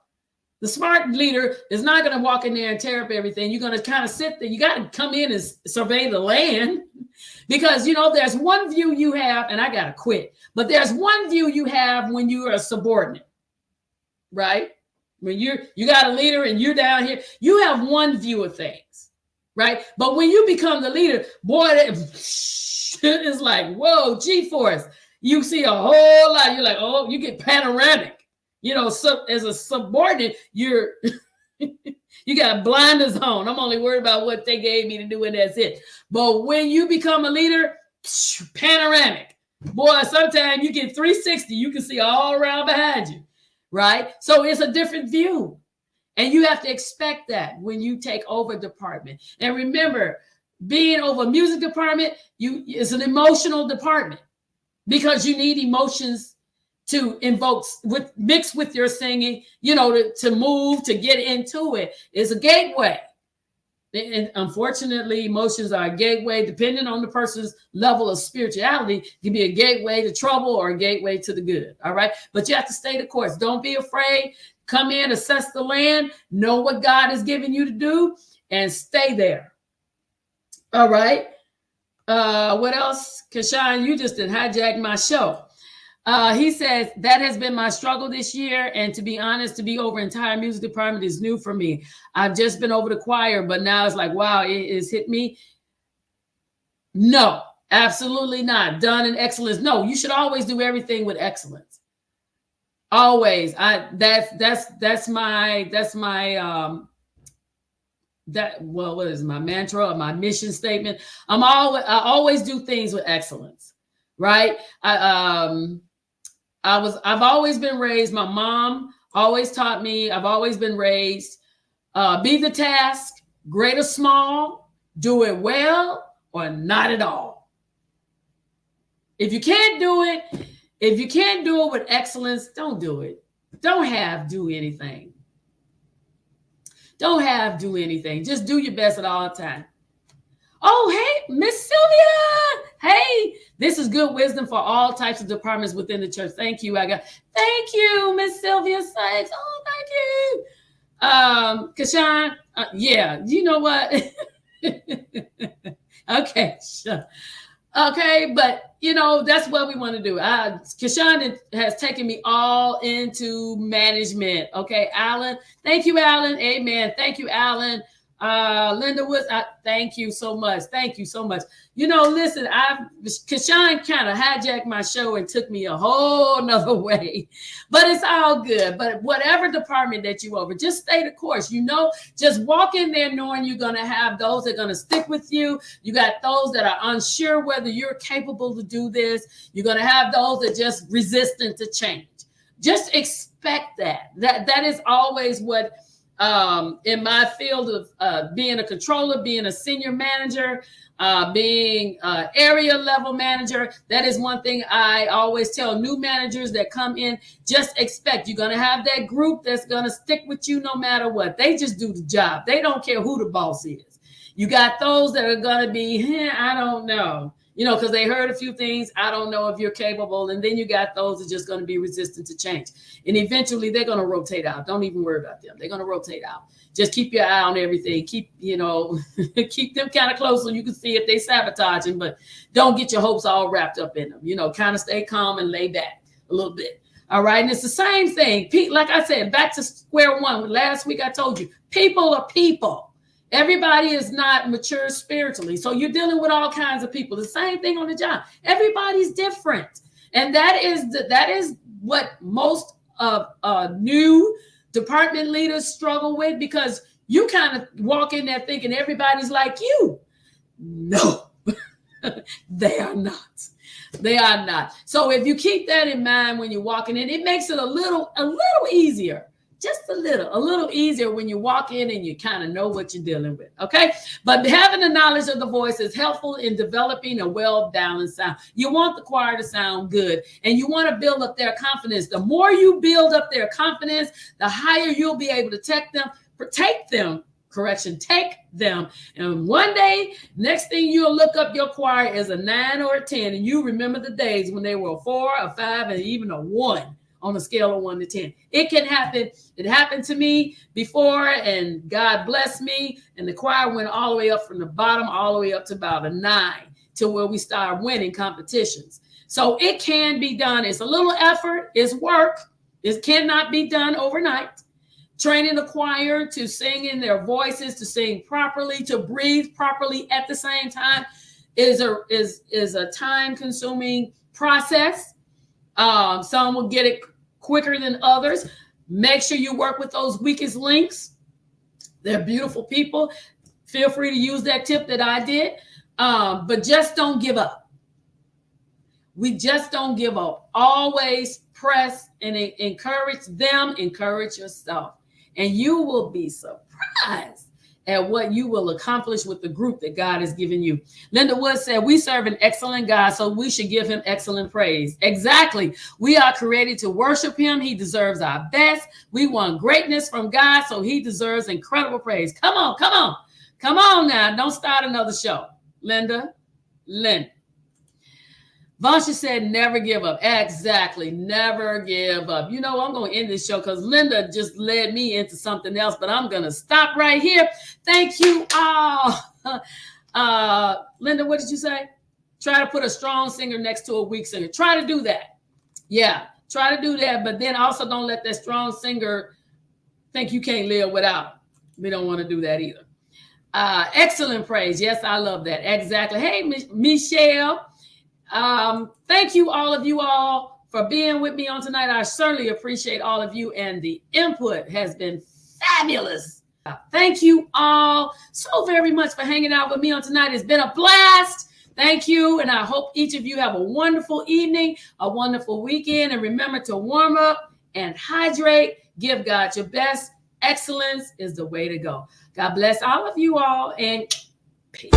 The smart leader is not going to walk in there and tear up everything. You're going to kind of sit there. You got to come in and survey the land because, there's one view you have, and I got to quit, but there's one view you have when you are a subordinate, right? When you got a leader and you're down here, you have one view of things, right? But when you become the leader, boy, it's like, whoa, G-force. You see a whole lot. You're like, oh, you get panoramic. So as a subordinate, you got blinders on. I'm only worried about what they gave me to do, and that's it. But when you become a leader, panoramic. Boy, sometimes you get 360. You can see all around behind you, right? So it's a different view. And you have to expect that when you take over a department. And remember, being over a music department, it's an emotional department because you need emotions to mix with your singing, to move, to get into it. It's a gateway. And unfortunately, emotions are a gateway, depending on the person's level of spirituality. It can be a gateway to trouble or a gateway to the good. All right. But you have to stay the course. Don't be afraid. Come in, assess the land, know what God has given you to do, and stay there. All right. What else? Kashawn, you just did hijack my show. He says, that has been my struggle this year. And to be honest, to be over entire music department is new for me. I've just been over the choir, but now it's like, wow, it has hit me. No, absolutely not. Done in excellence. No, you should always do everything with excellence. Always. That's my what is my mantra or my mission statement? I always do things with excellence, right? I've always been raised. My mom always taught me. I've always been raised. Be the task, great or small, do it well or not at all. If you can't do it with excellence, don't do it. Don't do anything. Do anything. Just do your best at all times. Oh, hey, Miss Sylvia. Hey, this is good wisdom for all types of departments within the church. Thank you. Thank you, Miss Sylvia Sykes. Oh, thank you. Kashawn, yeah, you know what? Okay, sure. Okay, but that's what we want to do. Kashawn has taken me all into management. Okay, Alan. Thank you, Alan. Amen. Thank you, Alan. Linda Woods, thank you so much. Thank you so much. Listen, Kashawn kind of hijacked my show and took me a whole nother way, but it's all good. But whatever department that you over, just stay the course. Just walk in there knowing you're going to have those that are going to stick with you. You got those that are unsure whether you're capable to do this. You're going to have those that are just resistant to change. Just expect that is always what in my field of being a controller, being a senior manager, being area level manager. That is one thing I always tell new managers that come in, just expect you're going to have that group that's going to stick with you no matter what. They just do the job. They don't care who the boss is. You got those that are going to be, I don't know, because they heard a few things. I don't know if you're capable. And then you got those that are just going to be resistant to change. And eventually they're going to rotate out. Don't even worry about them. They're going to rotate out. Just keep your eye on everything. Keep, keep them kind of close so you can see if they sabotaging, but don't get your hopes all wrapped up in them. Kind of stay calm and lay back a little bit. All right. And it's the same thing. Like I said, back to square one. Last week I told you, people are people. Everybody is not mature spiritually. So you're dealing with all kinds of people. The same thing on the job. Everybody's different. And that is what most of new department leaders struggle with, because you kind of walk in there thinking everybody's like you. No, they are not. They are not. So if you keep that in mind when you're walking in, it makes it a little easier. Just a little easier when you walk in and you kind of know what you're dealing with. Okay. But having the knowledge of the voice is helpful in developing a well-balanced sound. You want the choir to sound good, and you want to build up their confidence. The more you build up their confidence, the higher you'll be able to take them. And one day, next thing you'll look up your choir is a 9 or a 10. And you remember the days when they were a 4, a 5, and even a 1. On a scale of 1 to 10. It can happen. It happened to me before, and God blessed me. And the choir went all the way up from the bottom, all the way up to about a 9, to where we started winning competitions. So it can be done. It's a little effort. It's work. It cannot be done overnight. Training the choir to sing in their voices, to sing properly, to breathe properly at the same time is a time-consuming process. Some will get it quicker than others. Make sure you work with those weakest links. They're beautiful people. Feel free to use that tip that I did. But just don't give up. We just don't give up. Always press and encourage them. Encourage yourself. And you will be surprised at what you will accomplish with the group that God has given you. Linda Wood said, we serve an excellent God, so we should give him excellent praise. Exactly. We are created to worship him. He deserves our best. We want greatness from God, so he deserves incredible praise. Come on now. Don't start another show. Linda. Vansha said, never give up. Exactly. Never give up. I'm going to end this show because Linda just led me into something else, but I'm going to stop right here. Thank you all. Linda, what did you say? Try to put a strong singer next to a weak singer. Try to do that. Yeah, try to do that. But then also don't let that strong singer think you can't live without. We don't want to do that either. Excellent praise. Yes, I love that. Exactly. Hey, Michelle. Thank you, all of you all, for being with me on tonight. I certainly appreciate all of you, and the input has been fabulous. Thank you all so very much for hanging out with me on tonight. It's been a blast. Thank you, and I hope each of you have a wonderful evening, a wonderful weekend, and remember to warm up and hydrate. Give God your best. Excellence is the way to go. God bless all of you all, and peace.